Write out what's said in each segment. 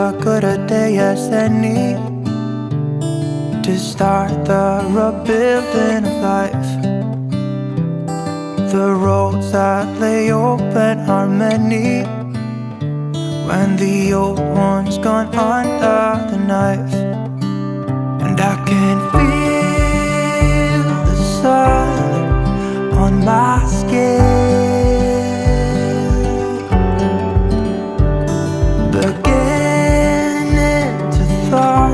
a good a day as any to start the rebuilding of life. The roads that lay open are many when the old one's gone under the knife. And I can feel the sun on my skin, beginning to thaw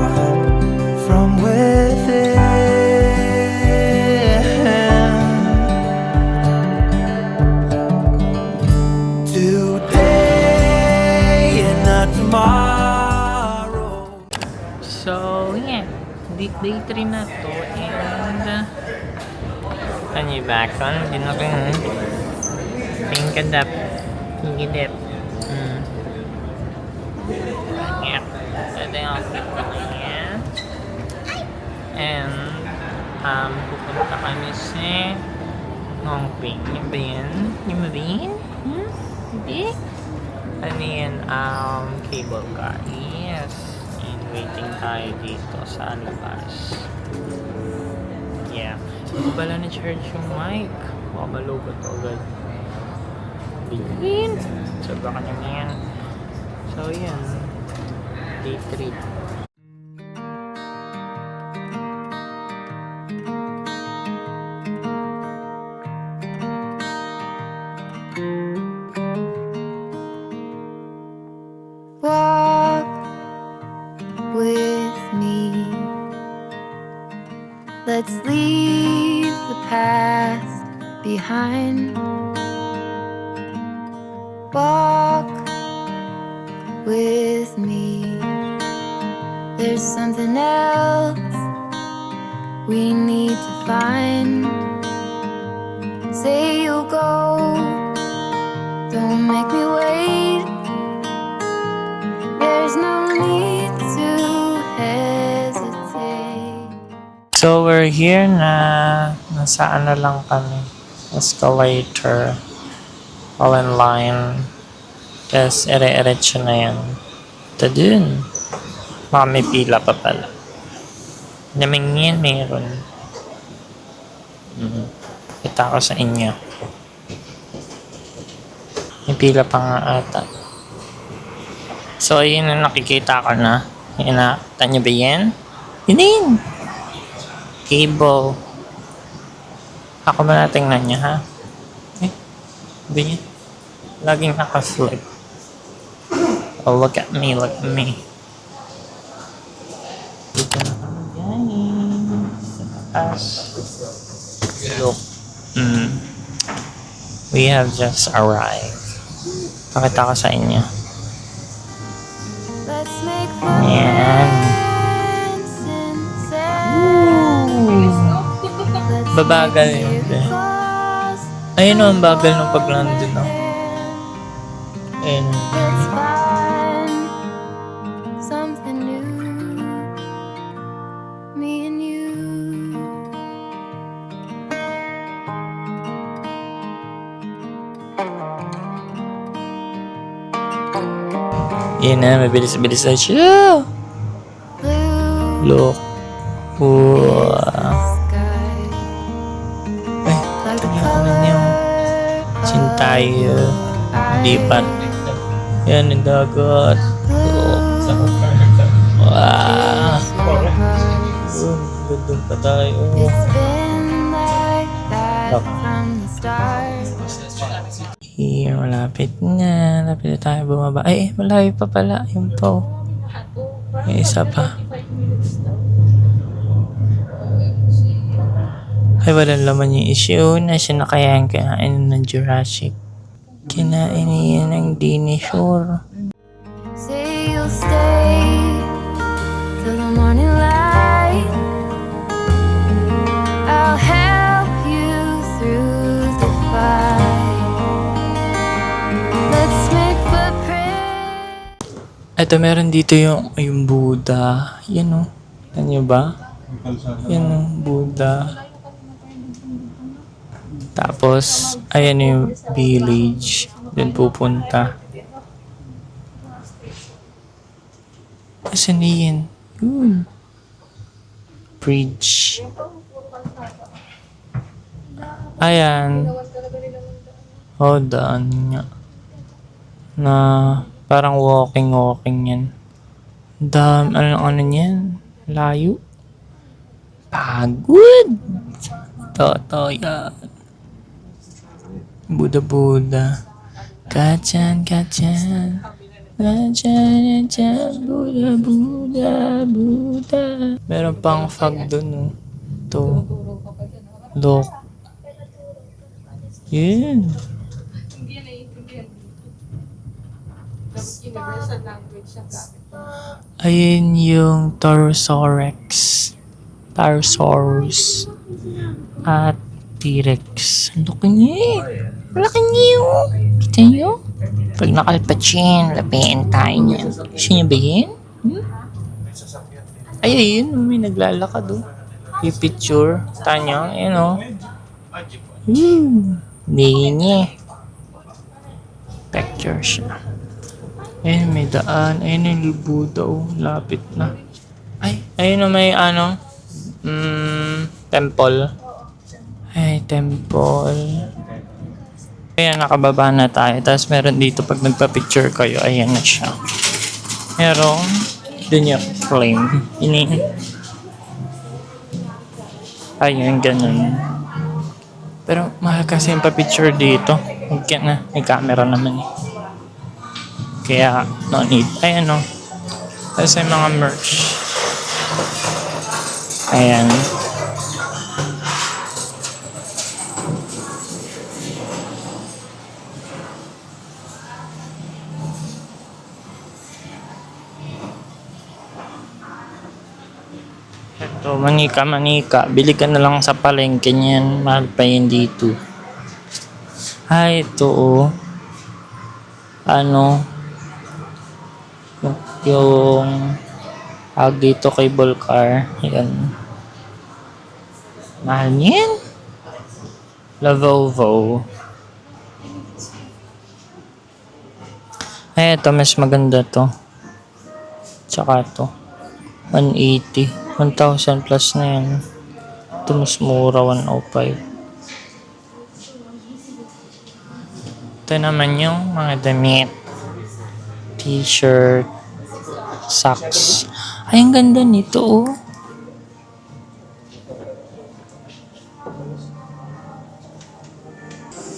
from within. Today and not tomorrow. So, yeah. Day 3 na to. And, ano yung back on? Hindi na rin. Pingkadap. Pingkadap. Yeah. Ito yung outfit ko ngayon. And, pupunta kami sa Hongping. Yung ba yan? Yung ba yan? Hindi? Ano yan? Cable car. Yes. And waiting tayo dito sa labas. Yeah. Hindi pala na-charge yung mic. Baka malubot agad. Bilhin. Sobra ka naman yan. So, yan. Day 3. Walk with me. Let's leave the past behind. Walk with me. There's something else we need to find. Say you'll go, don't make me wait. There's no need to hesitate. So, we're here na nasa ano lang kami. Escalator. All in line. Tapos, ere-eretso na yan. Ito dun. Baka may pila pa pala. Naming yan, meron. Kita ko sa inyo. May pila pa nga ata. So, yun na nakikita ko na. Yun na. Tanya ba yan? Yun na yun. Cable. Ako ba natingnan niya, ha? Ba yan? Laging naka-flip. Oh, look at me, look at me. Dito na kami, guys. Sa taas. Look. We have just arrived. Pakita ko sa inyo. Let's make Ayan. friends instead. Babagal yun. Ayun o, ang bagal nung pag-land no? Ayun. Let's find something new, me and you. Yun na, mabilis-bilis na siya. Blue Look. Wow. sky, Ay, like the tingnan yung Sintayo. Lipat. Yan, yung dagat. Wow. Ganda pa tayo. It's been like that from the start. Here, malapit na. Malapit na tayo bumaba. Ay, malayo pa pala. Yung po. May isa pa. Ay, walang laman yung issue na siya na kaya yung kinain ng Jurassic. Kinain niya ng dinosaur. Say you'll stay till the morning light. I'll help you through the fight. Let's make footprints. Ito, meron dito yung Buddha. Yan o. Yan nyo ba? Yan o, Buddha. Tapos, ayan yung village. Doon pupunta. Asan na yan? Bridge. Ayan. Hold on nga. Na parang walking yan. Ano yan? Layo. Pagod. Totoo yan. Buda. Kachan. Kachan, Buda. Meron pang fog dun, oh. Ito. Look. Yun. Ayun yung Taurosaurus. At T-Rex. Ang laki niya eh. Malaki niya oh. Kita niyo? Pag nakalpatsin, lapiin tayo niyan. Gusto niya ba yun? Ay, ayun. May naglalakad oh. Yung picture. Tanya. Ayun oh. Hindi niya. Picture siya. Ayun, may daan. Ayun yung Buddha oh. Lapit na. Ay, ayun oh, may ano. Temple. Ay, temple. Ayan, nakababa na tayo. Tapos meron dito pag nagpa-picture kayo. Ayan na siya. Meron. Dun yung flame. Ayun, ganun. Pero mahal kasi yung pa-picture dito. Huwag na. May camera naman eh. Kaya, no need. Ayan o. Tapos yung mga merch. Ayan. Ito, manika. Bili ka na lang sa palengke niyan. Mahal pa yun dito. Ay, ito oh. Ano? Yung dito cable car. Yan. Mahal yan. Lavovo. Ay, ito. Mas maganda to. Tsaka to. 180. 1,000 plus na yan. Ito mas mura. 105. Ito naman yung mga damit. T-shirt. Socks. Ay, ang ganda nito oh.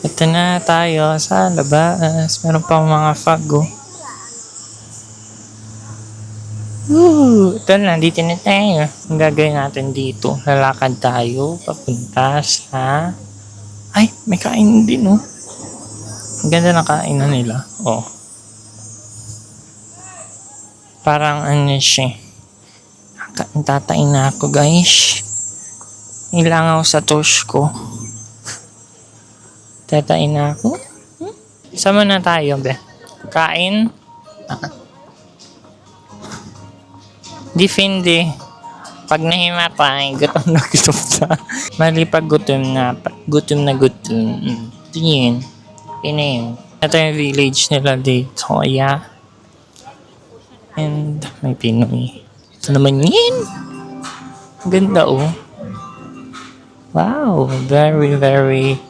Ito na tayo sa labas. Meron pang mga fog oh. Ito na, dito na tayo. Ang gagawin natin dito, lalakad tayo papunta sa... Ay, may kain din oh. Ang ganda ng kainan nila. Oh. Parang ano siya. Tatain na ako guys. Ilangaw sa tosh ko. Tatain na ako. Sama na tayo be. Kain. Defende. Pag nahimatay, gutom na. Mali pag gutom na. Ito yun. Yun. Ito yung village nila dito. Yeah. And may Pinoy. Ito naman yun. Ganda oh. Wow. Very, very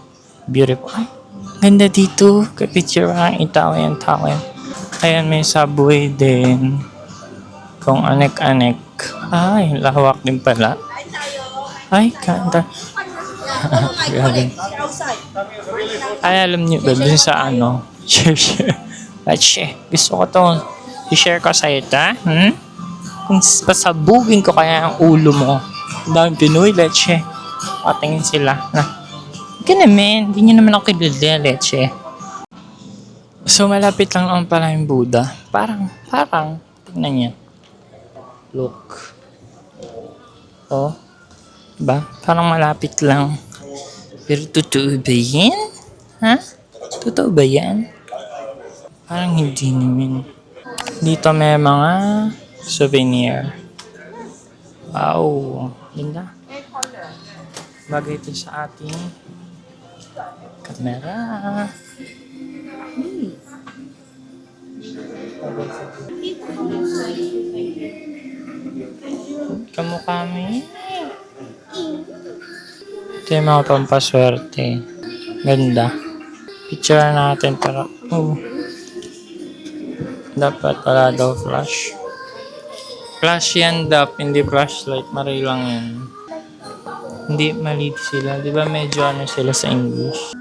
beautiful. Ay, ganda dito. Kapicture ang tao yan. Ayan, may subway din. Kung anek-anek. Ay, lawak din pala. Ay, ganda. Ay, alam niyo ba dun sa ano? Share. Gusto ko to. I-share ko sa'yo ta. Kung pasabugin ko kaya ang ulo mo. Dahil Pinoy, leche. Patingin sila. Gana men, hindi nyo naman ako kilala, leche. So, malapit lang naman pala yung Buddha. Parang. Tingnan niya. Look. Oh. Diba? Parang malapit lang. Pero totoo ba yan? Ha? Totoo ba yan? Parang hindi naman. Dito may mga souvenir. Wow. Ganda. Bagay ito sa ating camera. kamukha mo eh. Ito yung mga pampaswerte. Ganda. Picture natin para... Dapat pala daw flash. Flash yan dap, hindi flashlight. Maray lang yan. Hindi mali sila. Di ba medyo ano sila sa English?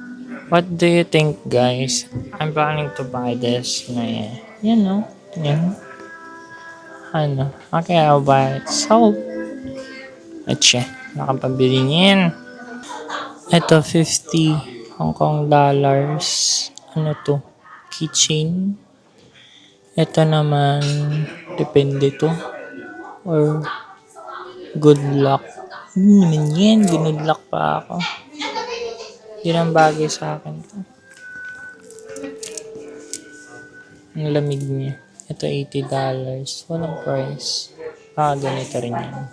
What do you think, guys? I'm planning to buy this. Yan no? Yan. Ano? Okay, I'll buy it. So, etche. Nakapabili niyan. Ito, 50 Hong Kong dollars. Ano to? Keychain. Ito naman, depende to. Or, good luck. Naman yan. Good luck pa ako. Yun ang bagay sa akin. Ang lamig niya. Ito, $80. Walang price. Ganito rin yan.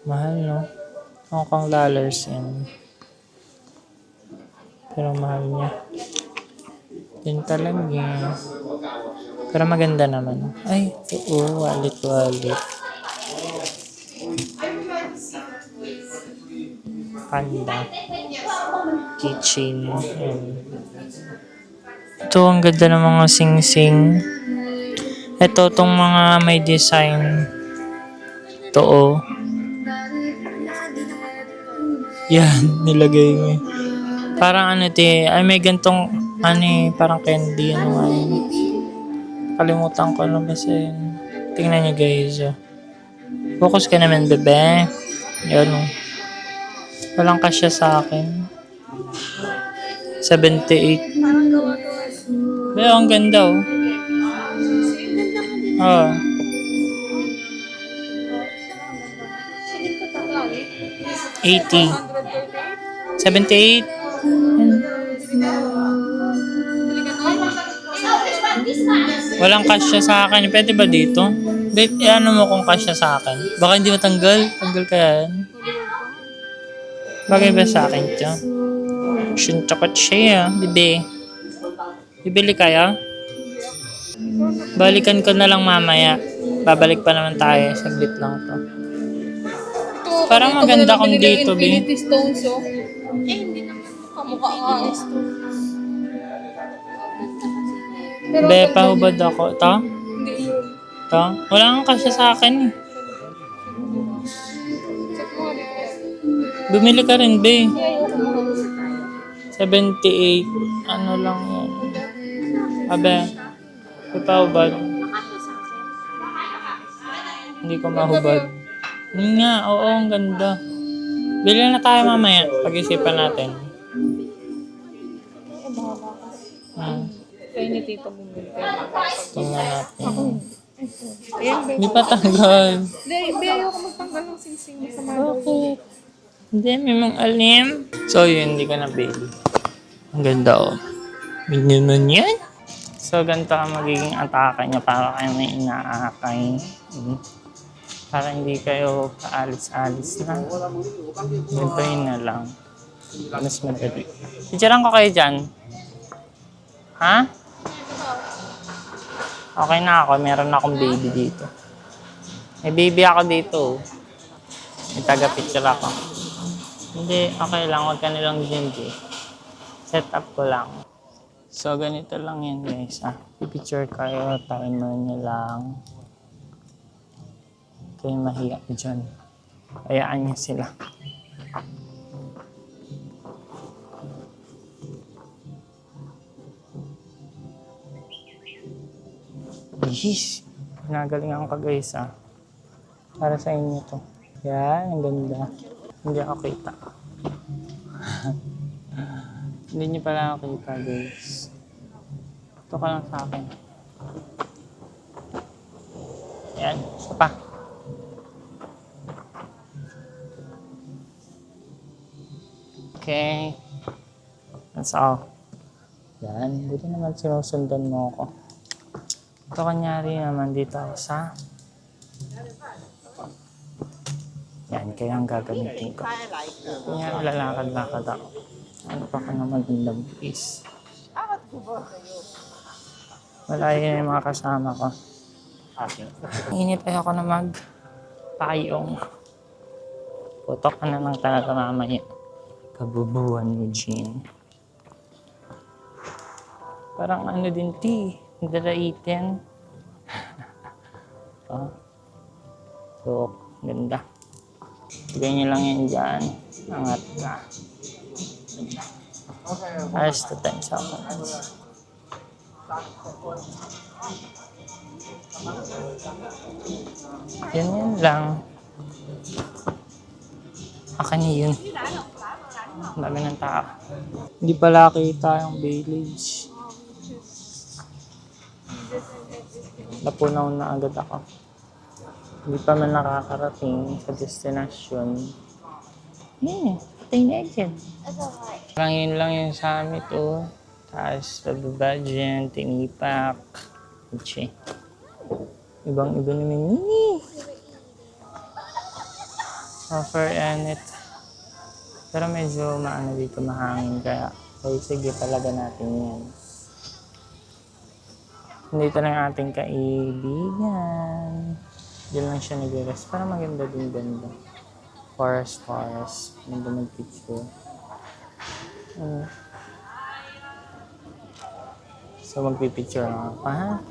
Mahal, no? Hong Kong dollars yan. Pero mahal niya. Yun talaga. Pero maganda naman. Ay, oo. Wallet. Panda. Keychain. Ito, ang ganda ng mga sing-sing. Ito, tong mga may design. Ito, oh. Yan, nilagay mo. Parang ano, ay may gantong, parang candy, Kalimutan ko lang kasi yun. Tingnan nyo, guys, oh. Focus ka naman, bebe. Yan, oh. Walang kasya sa akin. 78. Pero ang ganda, oh. Oh. 80. 78. Walang kasya sa akin. Pwede ba dito? Ano mo kung kasya sa akin? Baka hindi matanggal. Tanggal kaya yan. Bagay ba sa akin ito? Shuntakot siya, bibi. Bibili kaya? Balikan ko na lang mamaya. Babalik pa naman tayo. Saglit lang to. Parang maganda kung dito, bi. Infinity Stones, oh. Hindi naman kamukha nga ang stone. Be, pahubad ako. Ito? Hindi yun. Ito? Wala kang kasya sa akin eh. Bumili ka rin, be. 78. Ano lang yan. Abe, ipahubad. Hindi ko mahubad. Yun nga, oo, ang ganda. Bili na tayo mamaya. Pag-isipan natin. Kaya ni Tito bumili. Tingnan natin. Ayan, Hindi pa tanggal. Hindi, ayoko magtanggal ng sing-sing sa mga. Okay. Hindi, may mga alim. So, yun, hindi ka na baby. Ang ganda, oh. Bigyan mo yan. So, ganito ang magiging atake niya para kayo may inaakay. Para hindi kayo paalis-alis na. Ganito yun na lang. Mas madali. Picturean ko kayo dyan. Ha? Okay na ako. Meron na akong baby dito. May baby ako dito. May taga-picture ako. Hindi, okay lang. Huwag ka nilang gingi. Set up ko lang. So, ganito lang yan, guys. Pipicture kayo. Timer nyo lang. Kayo mahiya dyan. Hayaan niya sila. Yes! Nagalingan ko, guys, Para sa inyo to. Yan, ang ganda. Hindi ako kita. Hindi niyo pala ako kita, guys. Ito ka lang sa akin. Yan, isa pa. Okay. That's all. Yan, buti naman sinusundan mo ako. Ito kanyari naman dito ako sa... Yan, kaya ang gagamitin ko. Kanya lalakad-lakad ako. Ano pa ka na magandang is. Wala yun yung mga kasama ko. Init ay ako na payong. Putok ka na lang talaga mamaya. Kabubuan mo, Jean. Parang ano din, daraitin. Oh. So, ganda. Bigay niyo lang yan dyan. Angat na. Ayos to time sa akin. Yan lang. Akin yun. Ang dami ng tao. Hindi pala kita yung village. Napunaw na agad ako. Hindi pa man nakakarating sa destinasyon. Patay na dyan. Parang yun lang yung summit, oh. Tapos, pababa dyan, tinipak. Uche. Ibang-iba naman yun, Offer and it. Pero medyo maano dito, mahangin. Kaya, sige talaga natin yan. Nandito na yung ating kaibigan. Diyan lang siya nag-rest. Parang maganda din banda. Forest. Maganda mag-picture. So, magpipicture na ako, ha?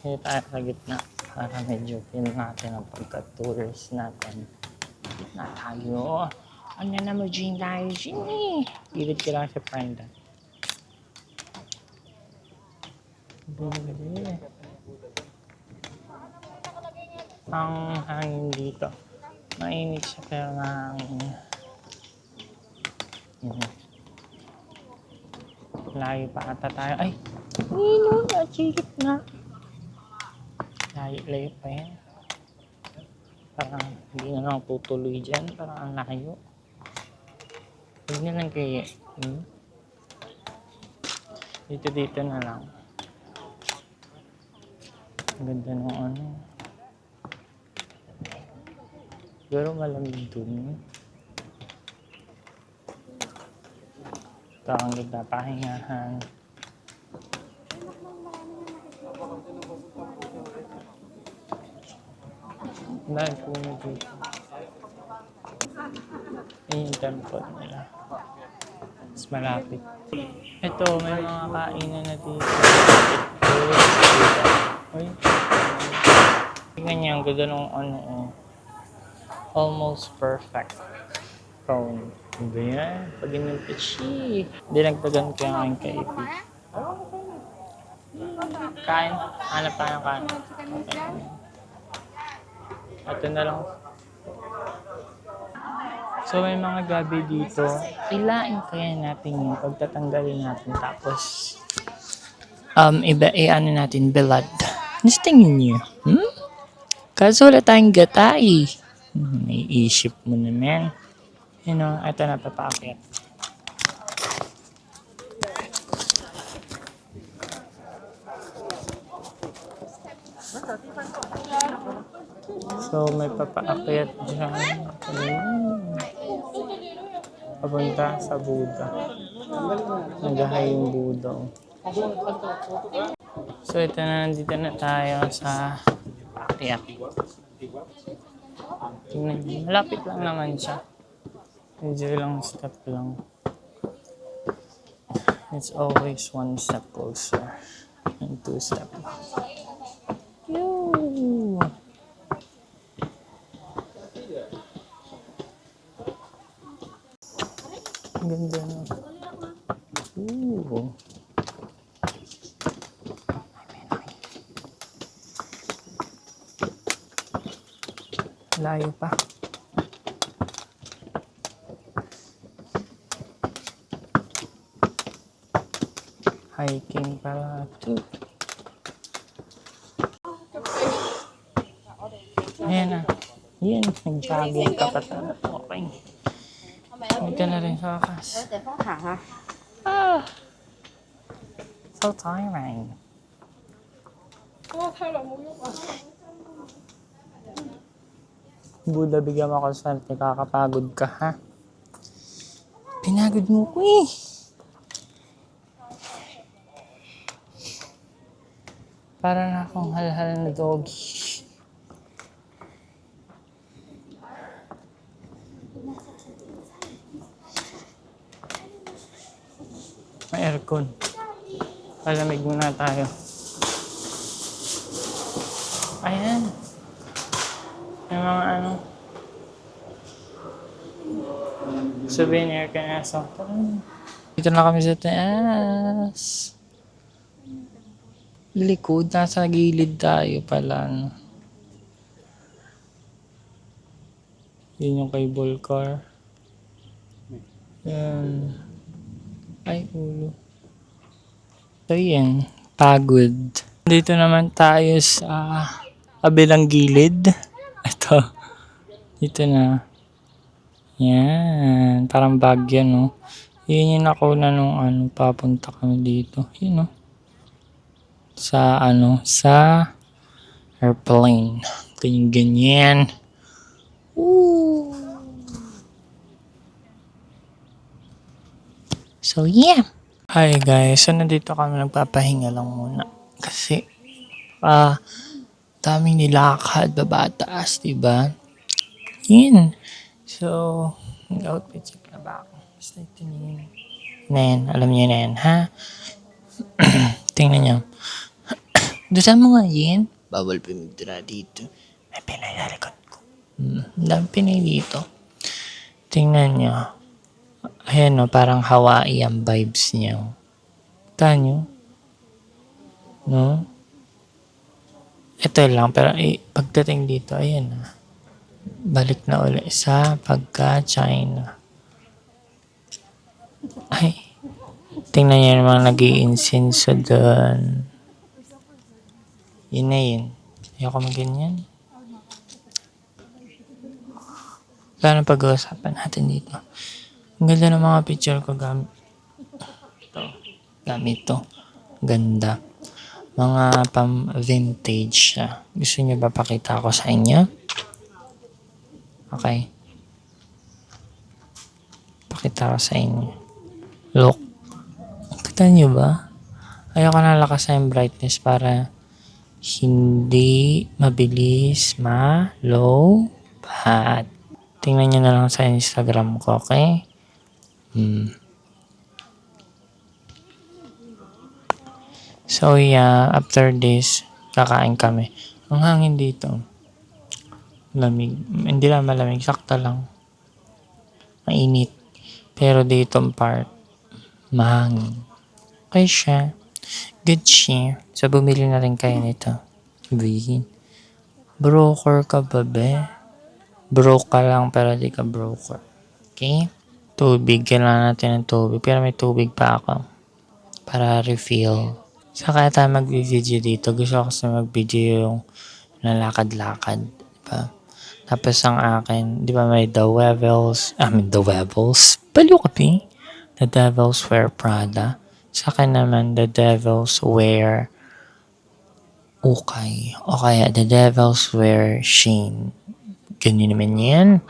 Kaya tayo sa gitna. Para medyo feel natin ang pagka-tours natin. Na tayo. Ano na mo, Jean tayo, Jean eh. Pilit ko lang sa friend. Ang hangin dito. Mainit siya pero mahangin. Layo pa ata tayo. Ay! Nino! Nachigit na! Layo pa yan. Parang hindi na lang tutuloy dyan. Parang ang layo. Huwag na lang kaya. Dito na lang. Ang ganda ng ano. Pero malamig dun. Ito ang ganda. Pahingahan. Dahil puno dito. Yan yung temple nila. Mas malapit. Ito, may mga kainan na dito. Uy. Tingnan niya, ang ganda ng ano. Almost perfect phone. Diba yan? Pag inulpichi. Dinagdagan ko yung aking kaibig. Kain. Hanap tayo ng kain. Okay. Ito na lang. So may mga gabi dito. Ilain kaya natin yung pagtatanggalin natin. Tapos, ano natin, bilad. Ano sa tingin niyo? Kaso wala tayong gatay. Naiisip mo naman. You know, ito na papakit. So, may papaakyat dyan. Papunta sa Buddha. Nagahay yung Buddha. So, ito na, nandito na tayo sa paakyat. Tingnan niyo, malapit lang naman siya. Medyo ilang step lang. It's always one step closer. And 2 step. Yoo! Ang ganda na. Ooh. Layo pa. Hiking pala ito. Ayan na. Yan, nag-jogging ka pa talaga. Okay. Hindi na rin sa wakas. So tiring. Buddha, bigyan mo ako swerte. Kakapagod ka, ha? Pinagod mo ko eh. Para na akong halhal na doggy. May aircon. Palamig muna tayo. Ayan. Yung mga ano. Souvenir ka na. So, dito na kami sa taas. Likod. Nasa gilid tayo pala. No? Yun yung cable car. Yan. Ay, ulo. So, yan. Pagod. Dito naman tayo sa kabilang gilid. Ito. Dito na. Yan. Parang Baguio, no? Yun yung nakuna nung papunta kami dito. Yun, no? Sa airplane. Ganyan. Ooh. So, yeah. Hi guys. So, nandito kami nagpapahinga lang muna. Kasi, daming nilakad babataas, diba? Yun. So, outfit check na ba ako? Basta ito na yun. Nen, alam niyo na yan, ha? Tingnan niyo. Dusan mo nga yan. Bawal pumigdra dito. May pinay na likod ko. Dami pinay dito. Tingnan niyo. Ayan o, parang Hawaii ang vibes niya. Tanyo. No? Ito lang, pero pagdating dito, ayan na. Balik na ulit sa pagka-China. Ay, tingnan niyo yung mga nag-i-incense doon. Yun na yun. Ayoko mag-ganyan. Kaya pag-uusapan natin dito. Ang ganda ng mga picture ko gamit to. Ganda. Mga pam-vintage siya. Gusto niyo ba pakita ko sa inyo? Okay. Pakita ko sa inyo. Look. Kita niyo ba? Ayoko na lakasan yung brightness para hindi mabilis ma-low bat. Tingnan niyo na lang sa Instagram ko, okay? So yeah, after this, kakain kami. Ang hangin dito. Lamig. Hindi lang malamig, sakto lang. Mainit. Pero dito ang part, mahangin. Okay siya. Good siya. So bumili na rin kayo nito. Vegan. Broker ka ba, be? Broke ka lang pero di ka broker. Okay? Tubig. Kailangan natin ng tubig. Pero may tubig pa ako. Para refill. So kaya tayo mag-video dito. Gusto ko kasi mag-video yung nalakad-lakad. Diba? Tapos ang akin, di ba may The Devils. Baliw kami. The Devils Wear Prada. Sa akin naman, The Devils Wear Okay. O kaya The Devils Wear Shein. Ganyan naman yan.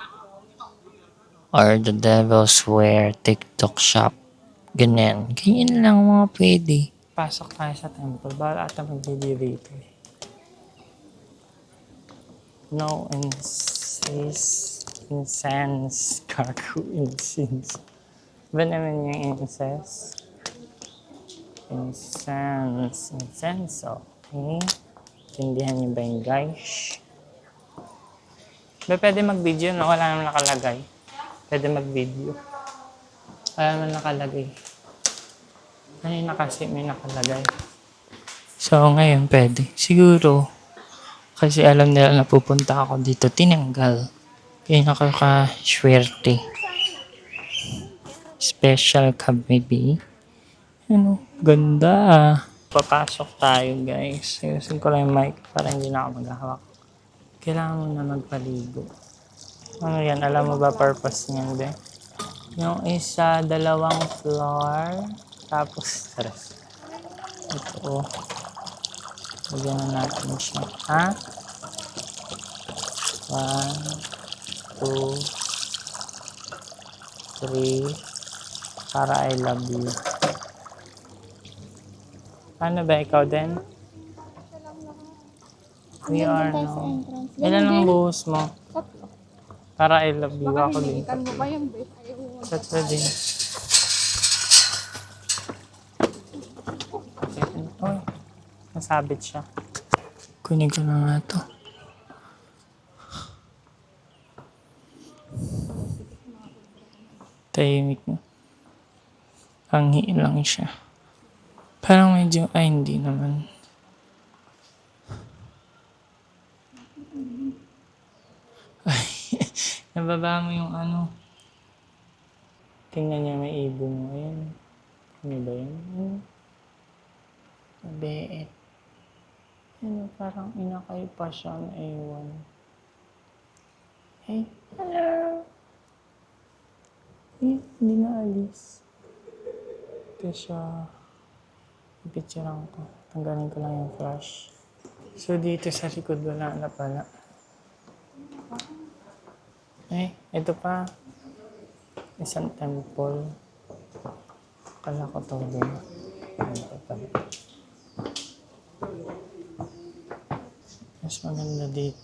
Or The Devils Wear TikTok Shop. Ganyan. Ganyan lang mga pwede. Pasok tayo sa temple. Bala ata mag-video dito. No incense. Kaku incense. Ba naman yung incense? Incense. Okay. Tindihan niyo ba yun, guys? Ba pwede mag-video, no? Wala naman nakalagay. Pwede mag-video. Wala naman nakalagay. Kanina kasi may nakalagay. So, ngayon pwede. Siguro, kasi alam nila na pupunta ako dito, tinanggal. Kaya nakaka-swerte. Special ka, baby. Ano, ganda. Papasok tayo, guys. Ayusin ko lang yung mic para hindi na ako maghahawak. Kailangan mo na magpaligo. Ano yan? Alam mo ba purpose niyan, be? Yung isa, 2 floor. Tapos, ito. Lagyan na natin siya. Ha? 1, 2, 3. Para I love you. Ano ba? Ikaw din? We are no. Ilan ang buhos mo? Para I love you. Ako din. Tatlo din. nakasabit siya. Kunin ko na nga to. Tahimik na. Panghi lang siya. Parang medyo, ay hindi naman. Ay, nababa mo yung ano. Tingnan niya may ibon mo. Ayan. Ano ba yun? Mabeet. Ano, parang inakay pa siya na ewan. Hey, hello! Eh, hindi na alis. Ito siya. Ipicturean ko. Tanggalin ko lang yung flash. So, dito sa likod wala na pala. Eh, ito pa. Isang temple. Akala ko to din. Ito pala. Mas maganda dito.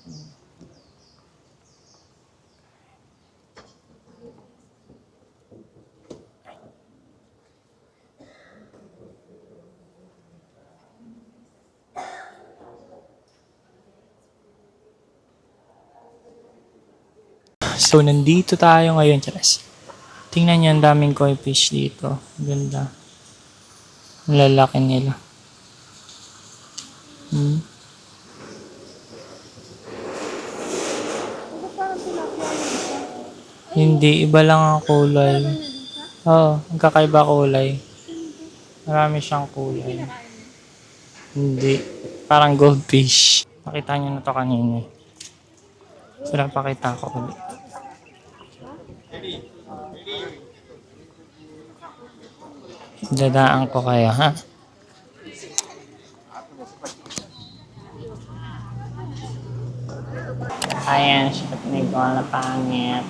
So, nandito tayo ngayon, Charas. Tingnan niyo, ang daming koi fish dito. Ganda. Ang lalaki nila. Hindi, iba lang ang kulay. Oo, magkakaiba kulay. Marami siyang kulay. Hindi, parang goldfish. Pakita niyo na to kanina. So, napakita ko ulit. Dadaan ko kayo, ha? Ayan, shot ni Gola pangit.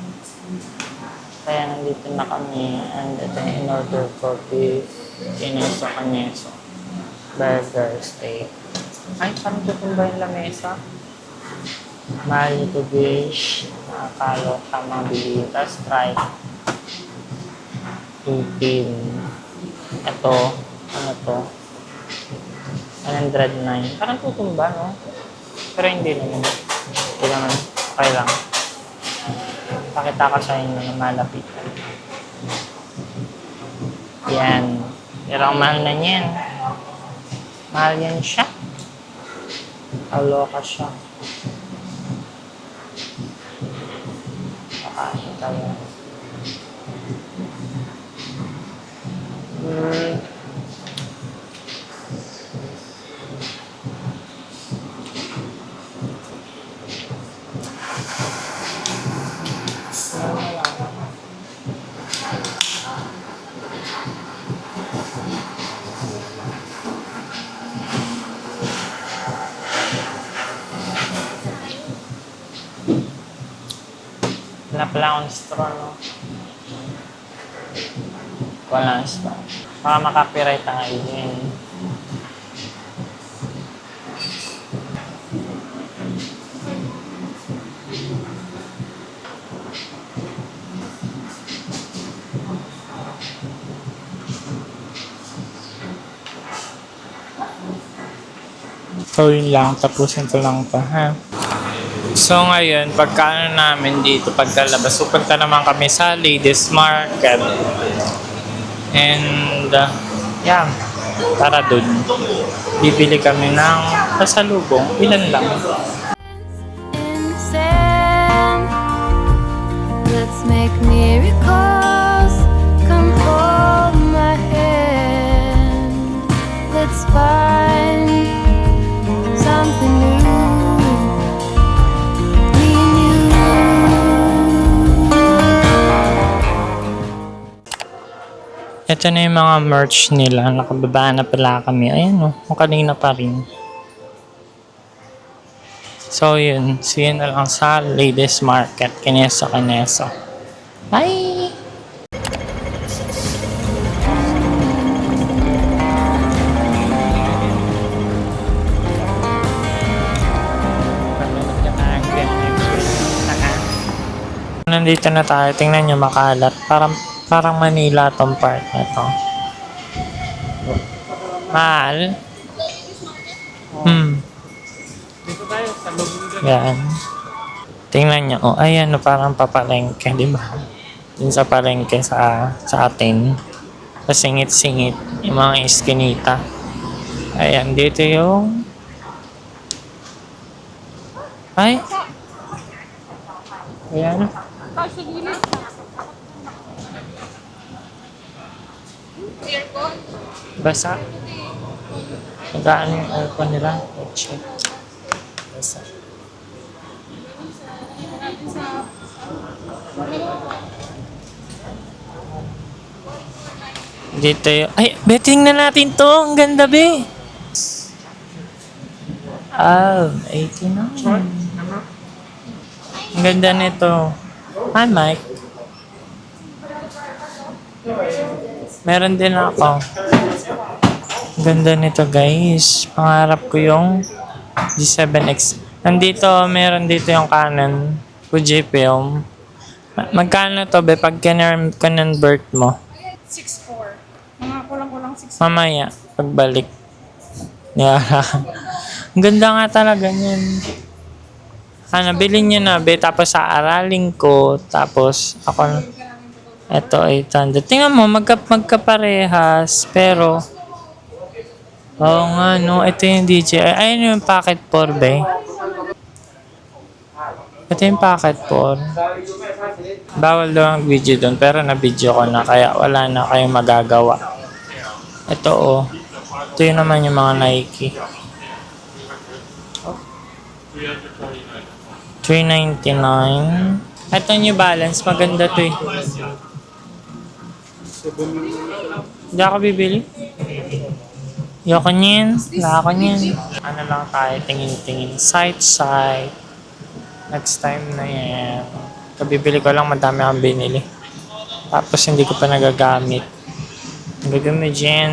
Kaya nandito na kami. And ito yung in-order ko beef, kineso, kaneso, burger, steak. Ay, parang tutumba yung lamesa. Mahal ito dish. Nakakalo ka mabili. Tapos try. 18. Ito, ano to? 109. Parang tutumba, no? Pero hindi naman. Hindi naman. Okay lang. Pakita ko sa inyo na malapitan. Yan. Pero ang mahal na niyan. Mahal yan siya. Aloka siya. Pakain tayo. Wala pala akong straw, no? Wala akong straw. Baka makapiright ang idea. So yun lang, tapusin ko lang pa, ha? So ngayon, pagkaano namin dito, pagkalabas, pupunta naman kami sa Ladies Market. And, yeah, tara dun. Bibili kami ng pasalubong, ilan lang. In the sand, let's make miracles. Come hold my hand. Let's find something new. Me and you. Ito na yung mga merch nila. Nakababa na pala kami. Ayan o, kanina pa rin. So yun, see you na lang sa Ladies Market. Kineso. Bye! Nandito na tayo. Tingnan nyo, makalat. Parang Manila tong part na to. Mahal. Yan. Tingnan nyo. Oh, ayan, no, parang papalengke, di ba? Yun sa palengke sa atin. Pasingit-singit. Yung mga iskinita. Ayan, dito yung... Ay! Ayan. Kasi gilid. Aircon. Basa. Magkaan yung aircon nila. Check. Basa. Dito yung... Ay! Betting na natin to! Ang ganda, be! Ah, 89. Ang ganda nito. Hi, Mike. Meron din ako. Ang ganda nito, guys. Pangarap ko yung G7X. Nandito, meron dito yung Canon Fujifilm. Magkano to, be? Pag convert mo? 6'4". Mga kulang-kulang 6'4". Mamaya, pagbalik. Yeah. Ang ganda nga talaga niyan. Bilhin niyo na, be. Tapos sa aralin ko. Tapos, ako, eto, 800. Tingnan mo, magkaparehas. Pero, oo nga, no. Ito yung DJI. Ayun yung packet 4, be. Ito yung packet 4. Bawal daw ang video doon. Pero na-video ko na. Kaya wala na kayong magagawa. Ito, oh. Ito yun naman yung mga Nike. $399. Ito New Balance. Maganda to eh. Hindi ako bibili. Yoko niyan. Wala ako niyan. Ano lang tayo. Tingin-tingin. Sight. Next time na yan. Kabibili ko lang. Madami akong binili. Tapos hindi ko pa nagagamit. Gagamit dyan.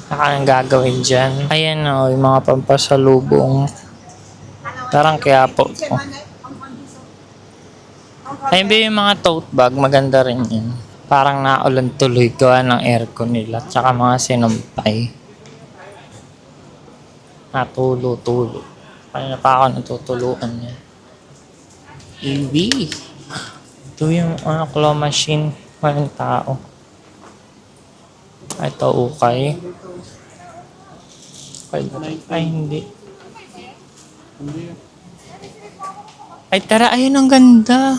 Naka nang gagawin dyan. Ayan o. Yung mga pampasalubong. Parang kaya po. Ayun ba yung mga tote bag, maganda rin yun. Parang naulan tuloy gawa ng aircon nila. Tsaka mga sinumpay. Natulo-tulo. Kanina pa ako natutuluan niya. EV. Ito yung claw machine. Walang tao. Ito ukay. Ay hindi. Ay, tara. Ayun, ang ganda.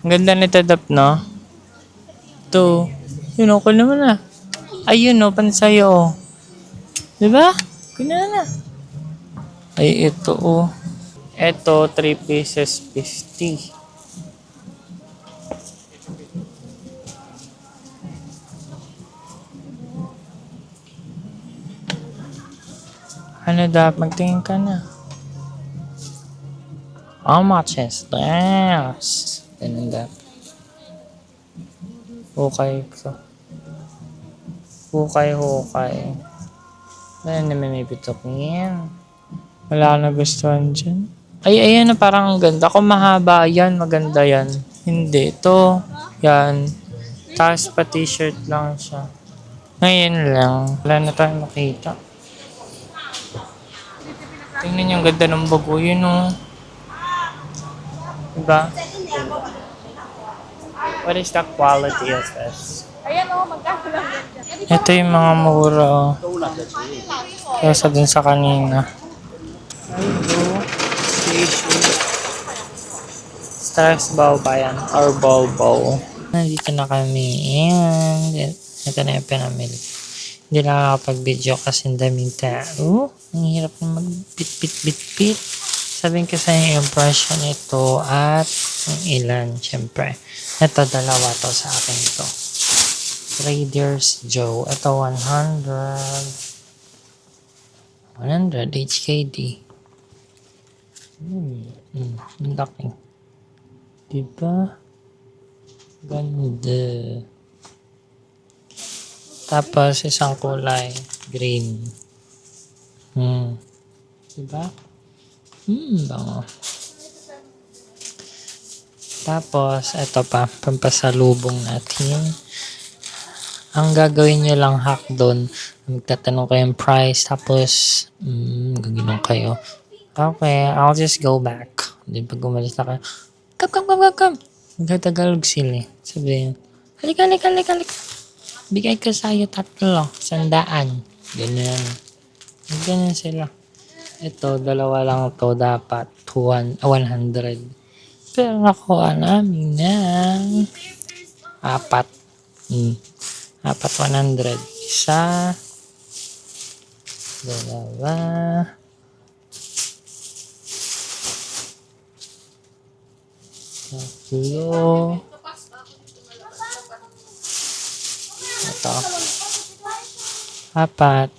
Ang ganda nito, Dap, no? Ito. Yun, okay naman ah. Ayun, no? Pansayo, oh. Diba? Kunya na. Ay, ito, oh. Ito, 3 pieces, 50. Ano dapat? Magtingin ka na. How much is this? Ganun dapat. Hukay. Hukay. Ano naman may bitok niyan? Wala ka nagustuhan dyan? Ay, ayan na parang ang ganda. Kung mahaba yan, maganda yan. Hindi. Ito. Yan. Tapos pa t-shirt lang siya. Ngayon lang. Wala na tayong makita. Tingnan yung ganda ng bago. Yun o. Diba? What is the quality of this? Ayan o, magkano lang yan. Ito yung mga mura. Oh. Kesa dun sa kanina. Ayun. Stress ball ba yan? Or ball. Nandito na kami. Ayan. Ito na yung pinamili. Hindi na nakakapag-video kasi ang daming tao. Ang hirap na mag-bit. Sabihin ko sa inyo yung impression ito at yung ilan, syempre. Ito, dalawa to sa akin ito. Trader's Joe. Ito, 100 HKD. Ang laki. Diba? Ganda. Tapos, isang kulay. Green. Diba? Bango. Tapos, ito pa. Pampasalubong natin. Ang gagawin nyo lang hack doon, magtatanong kayo yung price, tapos, gagawin kayo. Okay, I'll just go back. Then pag umalis na kayo, come. Magtatagalog sila eh. Sabihin, halika. Bigay ko sa'yo 3, 100. Ganyan. Ganyan sila. Ito, 2 lang to dapat. 100. Pero nakuha namin ng 4. 4, 100. Isa. 2. 3. Ito. 4.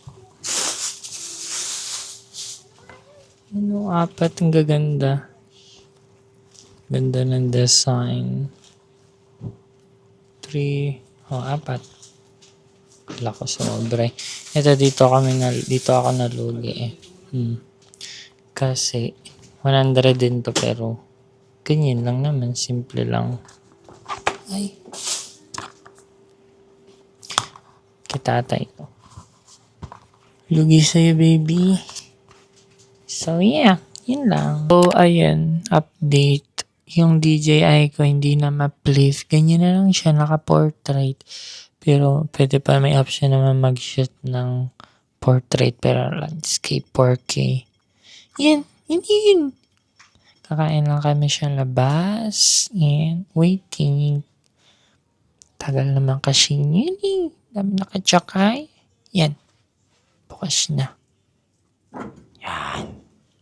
Ano 4? Ang gaganda. Ganda ng design. 3. 4. Wala ko sobra. Ito dito ako nalugi eh. Kasi 100 din to pero ganyan lang naman, simple lang. Ay. Kitata ito. Lugi sa'yo, baby. So, yeah. Yun lang. So, ayan. Update. Yung DJI ko hindi na ma-flip. Ganyan na lang siya. Naka-portrait. Pero, pwede pa may option naman mag-shoot ng portrait. Pero, landscape 4K. Yan. Yun. Kakain lang kami siya labas. And, waiting. Tagal naman kasi yun eh. Dami nakatsakay. Yan. Bukas na. Yan.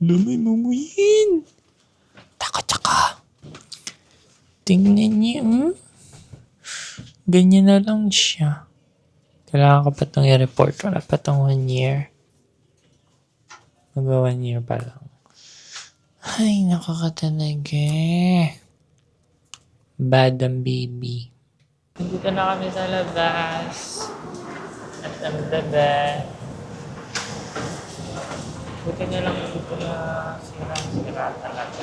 Dami mamuyin. Taka. Tingnan niyo. Ganyan na lang siya. Kailangan ko pa itong i-report. Wala pa itong 1 year. Mag 1 year pa lang. Ay, nakakatalaga. Bad ang baby. Dito na kami sa labas. At ang bebe. Buti na lang dito na sira talaga.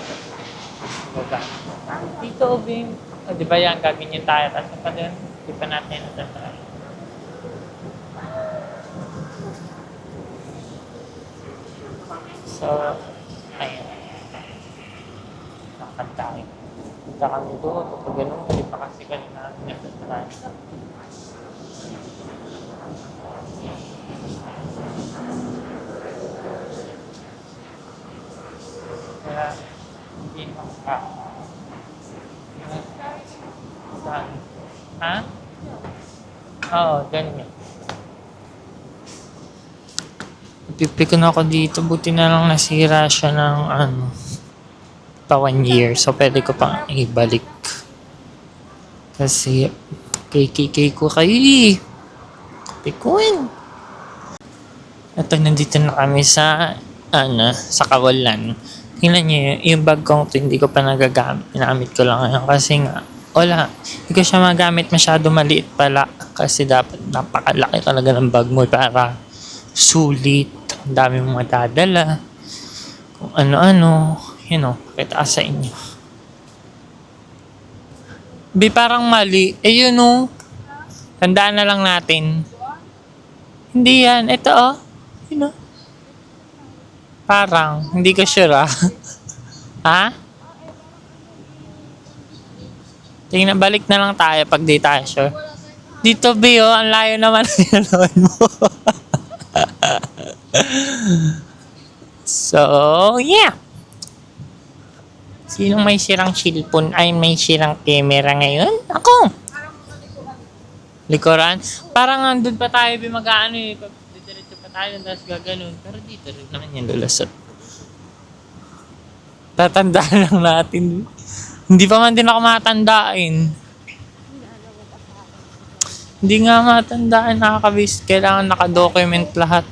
Baba. Dito, Bing. O, di ba yan? Gaganyan tayo. Tapos pa din. Di pa natin ito tayo. So, ayan. Nakakad tayo. Punta kami doon. Kapag ganun, hindi pa kasi kanina natin ito tayo. Kaya, hindi makaka. Saan? Ha? Oo, ganyan. Pipikon ako dito. Buti na lang nasira siya ng pa 1 year. So, pwede ko pang ibalik. Kasi, KKK ko kayo eh. Pikuin. Ito, nandito na kami sa kawalan. Tingnan nyo yung bag ko hindi ko pa nagagamit. Ginamit ko lang ngayon kasi nga, wala. Hindi ko siya magamit, masyado maliit pala. Kasi dapat napakalaki talaga ng bag mo para sulit. Ang dami mong matadala. Kung ano-ano. Kita sa inyo. Parang mali. Yun o. Tandaan na lang natin. Hindi yan. Ito Parang, hindi ko sure ha? Tingnan, balik na lang tayo pag di tayo sure. Dito, ang layo naman ng mo. So, yeah. Sinong may sirang cellphone ay may sirang camera ngayon? Ako! Likuran? Parang andun pa tayo mag-ano eh. Diretso pa tayo, tapos gaganon. Pero dito rin naman yan lulasot. Tatandaan lang natin. Hindi pa man din ako matandain. Hindi nga matandaan, nakakabis. Kailangan nakadocument lahat.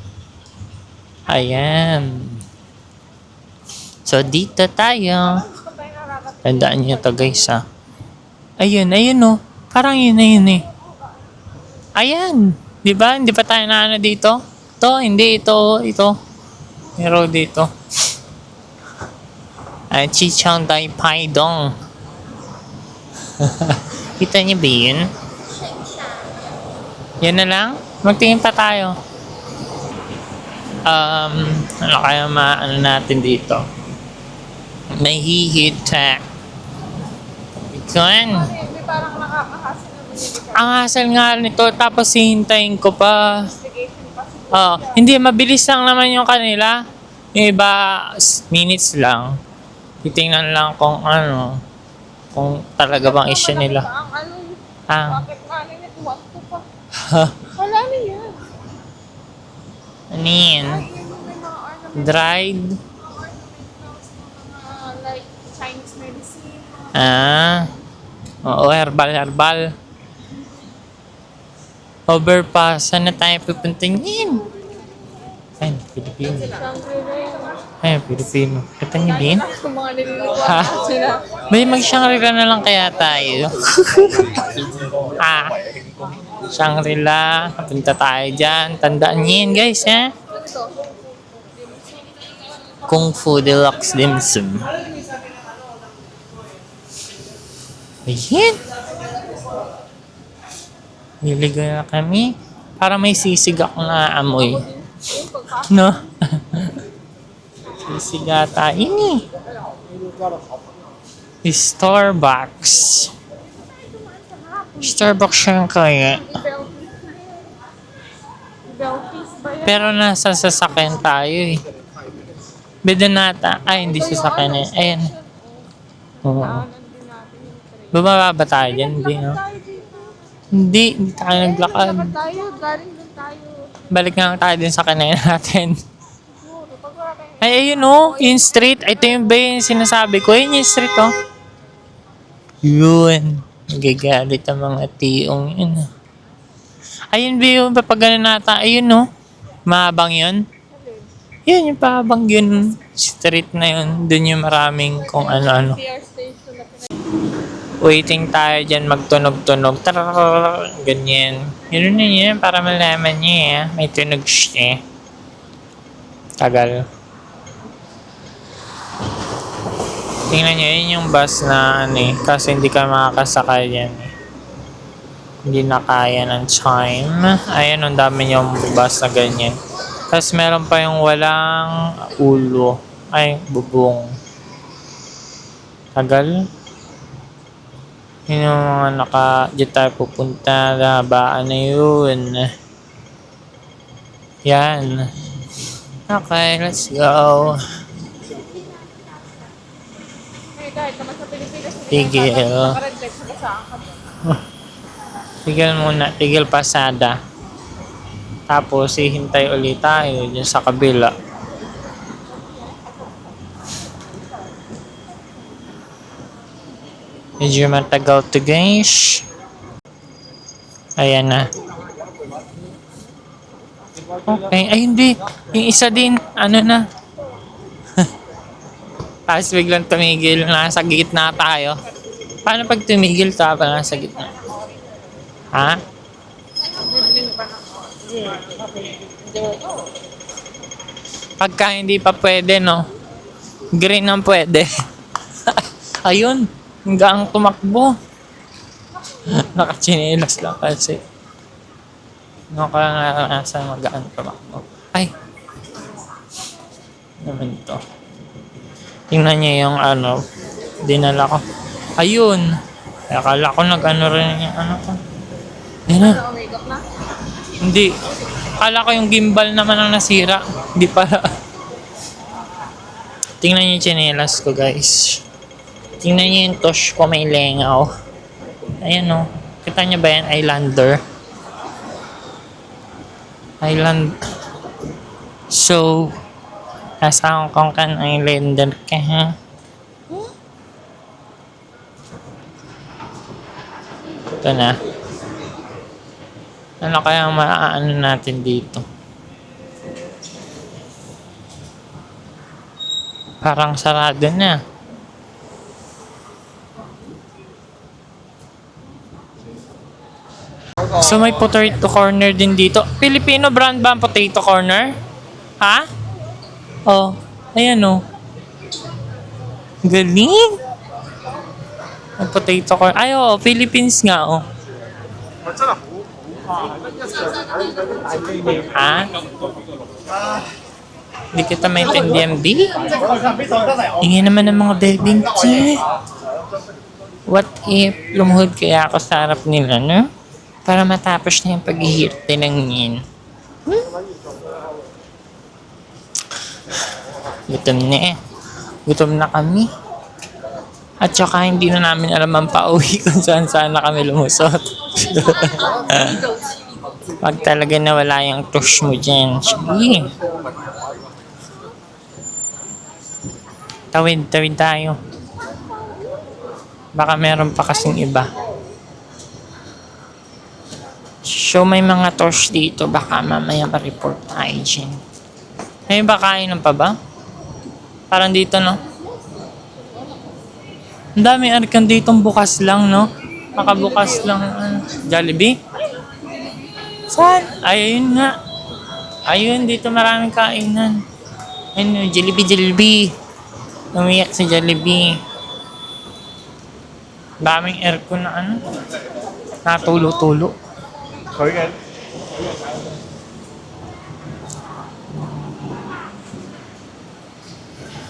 Ayan. So, dito tayo. Tandaan nyo to guys ha. Ayun oh. Parang yun eh. Ayan. Diba? Hindi pa tayo na dito? Ito, hindi. Ito. Pero dito. Chichang Dai Pai Dong. Kita niyo ba yun? Yan na lang? Magtingin pa tayo. Ano kaya maano natin dito? May heat tech. Ikaw. Hindi parang nakakahasin naman yun. Ang hassle nga nito, tapos hihintayin ko pa. Investigation pa siguro. Hindi, mabilis lang naman yung kanila. Yung iba, minutes lang. Titingnan lang kung ano, kung talaga bang issue nila. Ang ano, Ah, bakit nga nila tuwag ko pa. Wala na yan. ano yun? Ay, yun yung may mga ornament. Dried? Like Chinese medicine. Oo, herbal. Overpass, saan na tayo pupuntingin? Ay, Pilipino. Shangri-La. Ay, Pilipino. Kita niyo din? Kung mga nililiwa Ha? sila. May mag-Shangri-La na lang kaya tayo. Shangri-La. Punta tayo dyan. Tandaan niyo yun, guys, ha? Kung Fu Deluxe Dim Sum. Ayan. Niligo na kami. Para may sisig ako na amoy. No? Sisig ata. Ini. Starbucks. Starbucks siya kaya. Belties ba yan? Pero nasa sasakyan tayo eh. Bedanata. Ay, hindi sasakyan eh. Ayan. Oo. Nandun natin yung train. Bumaba ba tayo dyan? Hindi, no? Tayo dito. Hindi tayo naglakad. Lakad tayo, galing dun tayo. Balik nga tayo din sa kanayan natin. Siguro, pag wala tayong Ay, ayun oh, yung street. Ito yung ba yung sinasabi ko? Yun yung street oh. Yun. Nagagalit ang mga tiong yun. Ayun ba yung papagano nata? Ayun oh. Mahabang yun. Yun yung pahabang yun. Street na yun. Dun yung maraming kung ano-ano. PR station na Waiting tayo dyan magtunog-tunog. Tarararara, ganyan. Yun na yun para malaman niya eh. May tunog siya. Tagal. Tingnan nyo, yun yung bus na ano eh. Kasi hindi ka makakasakay yan eh. Hindi na kaya ng time. Ayan, ang dami yung bus na ganyan. Tapos meron pa yung walang ulo. Ay, bubong. Tagal. Yun yung mga dyan tayo pupunta. Habaan na yun. Yan. Okay, let's go. Eh, kahit naman sa Pilipinas, Tigil. naka-red sa kasaan ka doon. Tigil muna. Tigil pasada. Tapos, hihintay ulit tayo dyan sa kabila. Medyo matagal to guys. Ayan na. Okay. Ay, hindi. Yung isa din. Ano na. Tapos biglang tumigil. Nasa gitna tayo. Paano pag tumigil tayo nasa gitna? Ha? Pagka hindi pa pwede, no? Green ang pwede. Ayun. Hanggang tumakbo. Nakachinelas lang kasi. Nakangarasan magaan tumakbo. Ay! Naman to. Tingnan niyo yung ano. Dinala ko. Ayun! Akala ko nag-ano rin yung ano ko. Yan na. Umigop na. Hindi. Akala ko yung gimbal naman ang nasira. Hindi pala. Tingnan niyo yung chinelas ko guys. Tingnan niyo yung tosh ko may lengaw. Ayan o. Kita niyo ba yan? Islander. Island. So, nasa Hong Kong kan Islander ka ha? Ito na. Ano kaya ang maaano natin dito? Parang sarado na. So may potato corner din dito. Filipino brand ba ang potato corner? Ha? Oh, ayan oh. Galing. Ang potato corner. Ay oh, Philippines nga oh. Ha? Hindi kita maintindihan, B? Ingin naman ng mga bebing tea. What if lumuhod kaya ako sa harap nila, no? Para matapos na yung paghihirte ng ngin. Gutom na eh. Gutom na kami. At saka hindi na namin alam ang pauwi kung saan na kami lumusot. Pag talaga nawala yung tush mo dyan. Sige. Tawid tayo. Baka meron pa kasing iba. So may mga tosh dito. Baka mamaya ma-report tayo dyan. May iba kainan pa ba? Parang dito, no? Ang dami arkan ditong bukas lang, no? Makabukas lang. Jollibee? Saan? Ayun nga. Ayun, dito maraming kainan. Ayun, Jollibee. Umiyak si Jollibee. Daming aircon na ano. Natulo-tulo.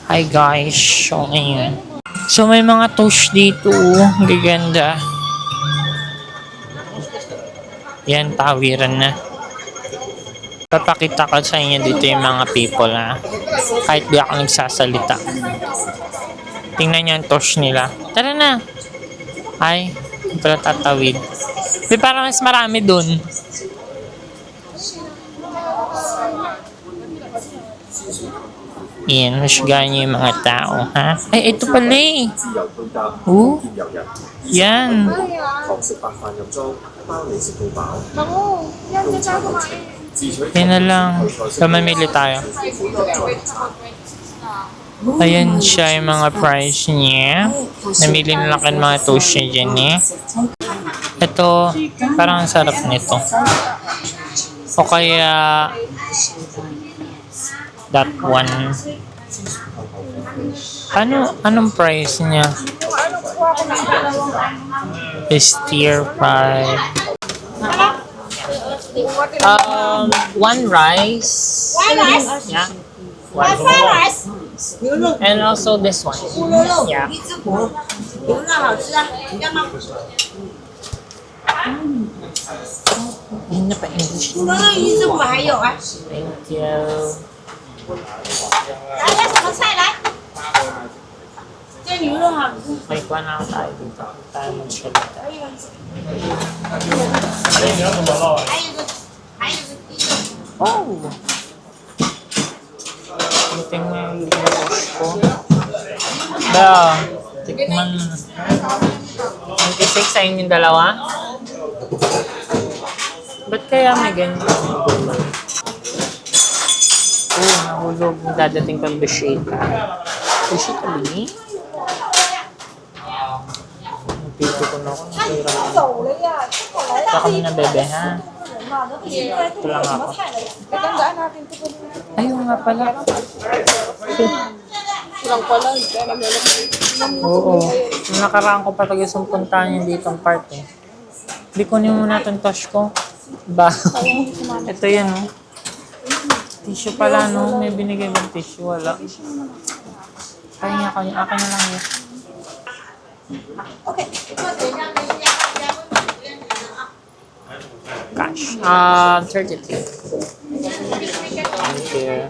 Hi guys. So, ayun. So, may mga toast dito. Gaganda. Yan, tawiran na. Papakita ko sa inyo dito yung mga people, ha. Kahit di ako nagsasalita. Tingnan nyo yung toast nila. Tara na. Ay, hindi pala tatawid. Di parang mas marami dun. Yan, masyagaan nyo yung mga tao, ha? Ay, ito pala eh. Yan. Yan na lang. So, mamili tayo. Ayan siya yung mga price niya. Namili na lang kayo mga toast niya dyan eh. Ito, parang ang sarap nito. O kaya, that one. Anong price niya? Is tier 5. One rice. Yeah. One rice. And also this one. Yeah. Yun na pa English. Thank you. May kuha na lang tayo dito. Tayo magsalita. Oh! Buting mo yung lilos ko. Ba, tikman mo. 26 sa inyong dalawa? Ba't kaya may ganyan? Oh, nahulog. Dadating kang bishita. Bishita ba niya? Napito ko na ako. Ito kami na bebe, ha? Ito lang ako. Ayun nga pala. Oo. Nung nakaraan ko pa tagisong puntahan yung ditong part eh. Hindi ko niyo muna itong tosh ko. Ba? Ito yan, no? Tissue pala, no? May binigay bang tissue? Wala. Kaya nga ako yung akin na lang yun. Okay. Cash. 32. Thank you.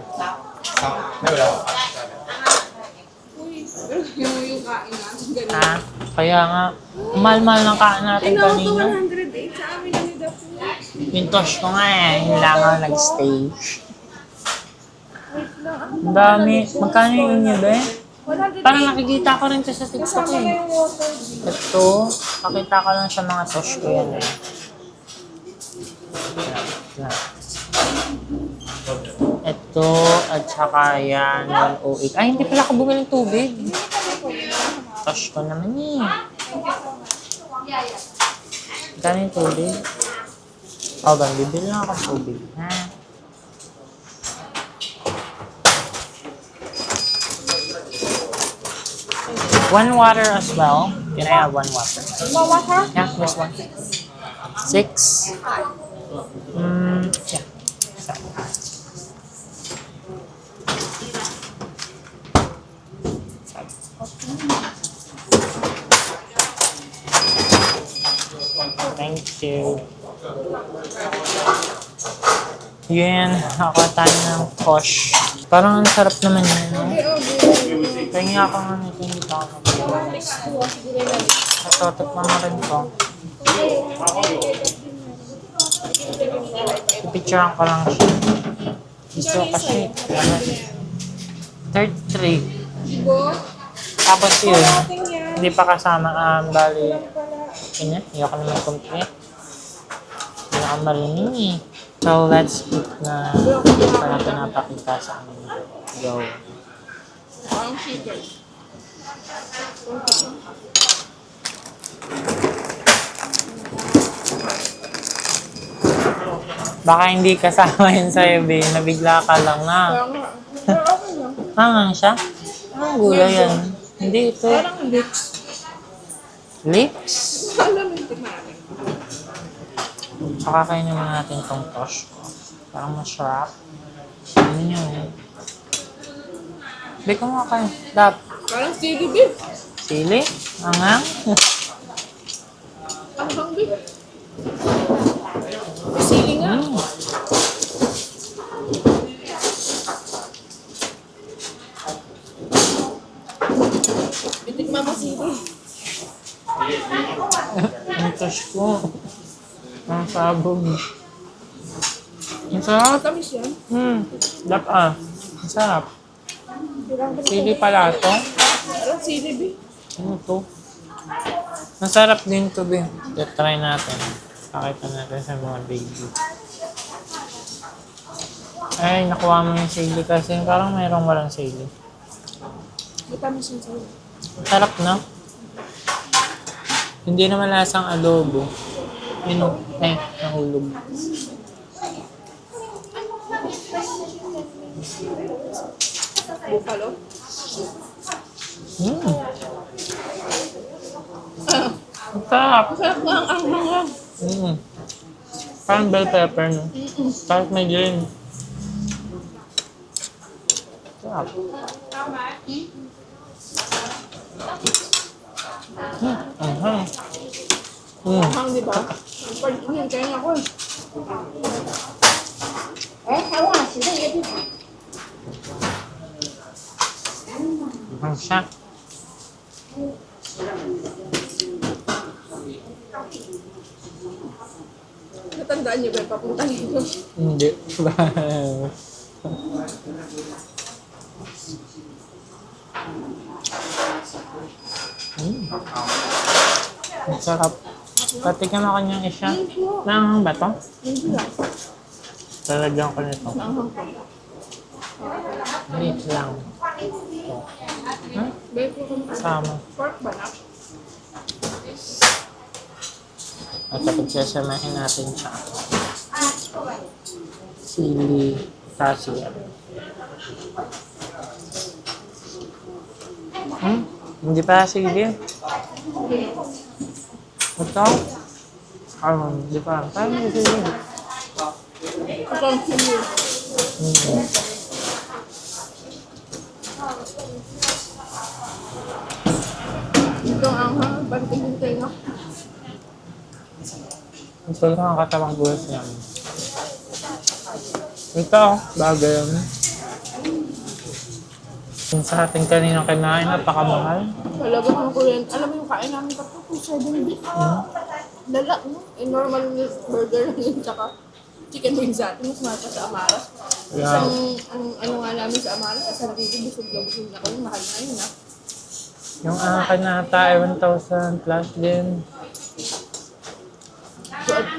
Yung kainan. Ha? Kaya nga, mahal-mahal ng kaan natin kanina. 108 sa amin ang nida po. Yung tosh ko nga eh, hindi lang ako nag-stage. Ang dami. Magkano yung inyo ba eh? Parang nakikita ko rin ito sa TikTok eh. Ito, nakita ko lang sa mga tosh ko yan eh. Ito, at saka yan, 108. Ay, hindi pala ako bumili ng tubig. Tosh ko naman eh. Magkano yung tubig? O, bibili lang ako ng tubig. Ha? One water as well. Can I have one water? One water? Yeah, this one. 6. Yeah. Thank you. Yan, ako tayo ng Kosh. Parang ang sarap naman yun, no? Kaya ako nga nito, hindi pa ako natotot mo rin ko. Pipicturean ko lang siya. Gusto ko kasi. 33. Tapos yun, hindi pa kasama bali. Kanya, hindi ako naman complete. Hindi ako marinig eh. So, let's eat na parang pinapakita sa amin. Go. Ang chicken. Baka hindi kasama yun sa'yo, B. Nabigla ka lang na. Okay lang. Hangang siya? Anong gulay yan? Hindi ito. Parang lips. Lips? Alam mo ito namin. Tsaka kainin mo natin itong tosh ko. Parang masarap. Ano yun? Hindi ko mga kayo. Dap. Parang sili beef. Sili? Angang? Ang beef. Sili nga. Bitikman mo sili. Ang tosh ko. Ang sabog. Ang sarap. Matamis yan. Dap Ang sarap. Sili pala ito. Parang sili beef. Ano to? Masarap din to, be. Try natin. Pakita natin sa mga baby. Ay, nakuha mo yung sili kasi parang mayroong walang sili. Matamis yung sili. Sarap, no? Hindi naman lasang adobo. Ay, nahulog. Buffalo. Ang sarap. Masarap nga ang anghang. Parang bell pepper, no? Parang may green. Sarap. Anghang. Anghang, di ba? Pag-ingin kayo ako eh. Anghang siya. Natandaan niyo ba yung papunta dito? Hindi. Ang sarap. Patikan ako niyang isa. Naanghang ba to? Hindi lang. Lalagyan ko nito. Anghang ko. Wait lang. Bayo ko kung Sama. pork ba na? At pagsasamahin natin siya. Sili. Kasi hindi pa sili. Ito? Hindi pa. Parang may sili. Ito ang sili. Ito ang anghang. Bantingin kayo na. Ito lang ang katawang buwas niya. Ito, bagay yun. Yung sa ating kaninang kinain, napakamahal. Talaga ng kuryente. Alam mo yung kain namin tapos kung 7 beef. Lala, no? Eh, normal burger lang yun, tsaka chicken wings natin. Mas mahal pa sa Amaras. Yeah. Ang ano nga namin sa Amaras, sa San Diego, busog na busog na kami. Mahal na yun, ha? Yung akin nata ay 1,000 plus din.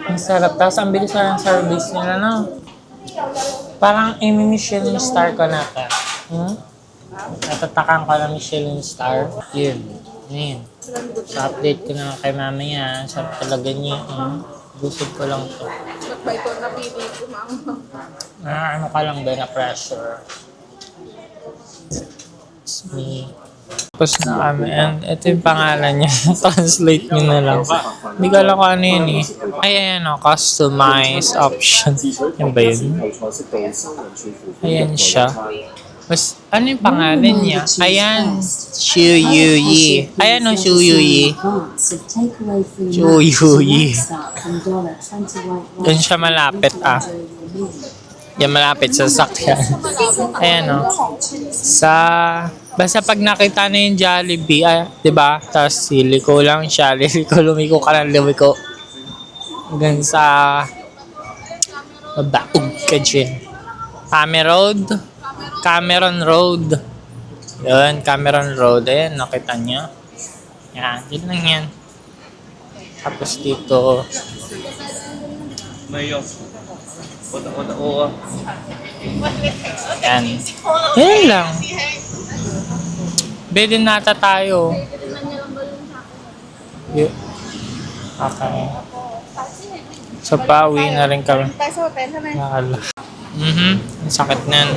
Ang sarap. Tapos ang bilis na ng service nila, no? Parang Michelin star ko na ito. Natatakan ko na Michelin star. Yun. Yun. So, update ko na kay mamaya. Sarap talaga niya. Busog ko lang to. Ba't ba ito napili ko, mama? Ano ka lang ba na pressure? It's me. Tapos na kami. And ito yung pangalan niya. Translate nyo na lang. Hindi ko alam kung ano yun eh. Ay, ayan o. Customize option. Yan ba yun? Ayan siya. Mas, ano yung pangalan niya? Ayan. Xu Yuyi. Ayan o, Xu Yuyi. Xu Yuyi. Doon siya malapit ah. Yan malapit sa sakyan. Ayan o. Basta pag nakita na yung Jollibee, diba? Tapos liliko lang siya. Lumiko ka lang, lumiko. Hanggang sa mabaog ka dyan. Cameron Road. Yun, Cameron Road. Ayan, nakita niyo. Yan, yun lang yan. Tapos dito. Yan. Yan lang. Bede nata tayo. Okay. So, pauwi na rin kami. Nakala. Ang sakit niyan.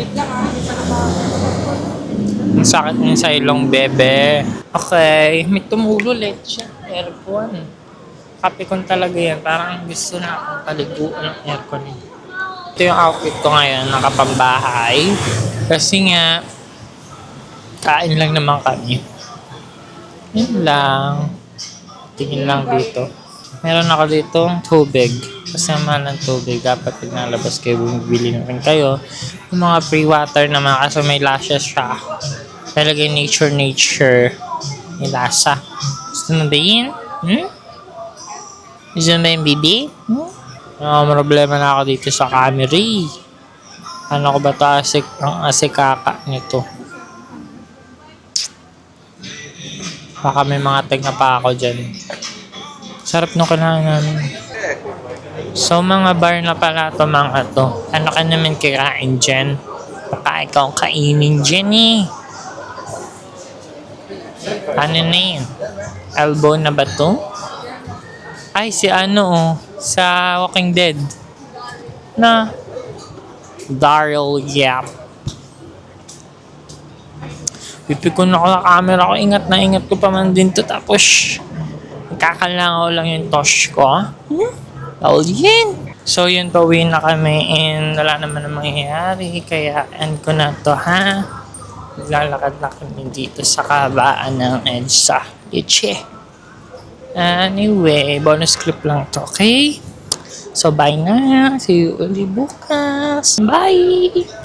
Ang sakit niya sa ilong, bebe. Okay. May tumulo ulit siya. Aircon. Kapikon talaga yan. Parang gusto na akong paliguan ng aircon. Ito yung outfit ko ngayon. Nakapambahay. Kasi nga, kain lang naman kami. Yun lang. Tingin lang dito. Meron ako dito tubig. Kasama ng tubig. Dapat pag nalabas kayo, bumibili na rin kayo. Yung mga free water naman kasi may lashes siya. Talaga nature. May lasa. Gusto mo ba yun? Gusto mo ba yung bibi? Problema na ako dito sa camera. Ano ko ba ito? Ang asikaka nito. Baka may mga tag na pa ako dyan. Sarap nung kailangan namin. So, mga bar na pala ito, mga to. Ano ka naman kirain dyan? Baka ikaw kainin dyan eh. Ano na yun? Elbow na ba to? Ay, si ano sa Walking Dead. Na Daryl Yap. Pipikon ako na camera ko. Ingat na ingat ko pa man din to. Tapos, kakalangaw lang yung tosh ko. All yun. So, yun, pauwi na kami. And wala naman na mangyayari. Kaya, end ko na to, ha? Maglalakad na kami dito sa kabaan ng EDSA. Iche. Anyway, bonus clip lang to, okay? So, bye na. See you ulit bukas. Bye!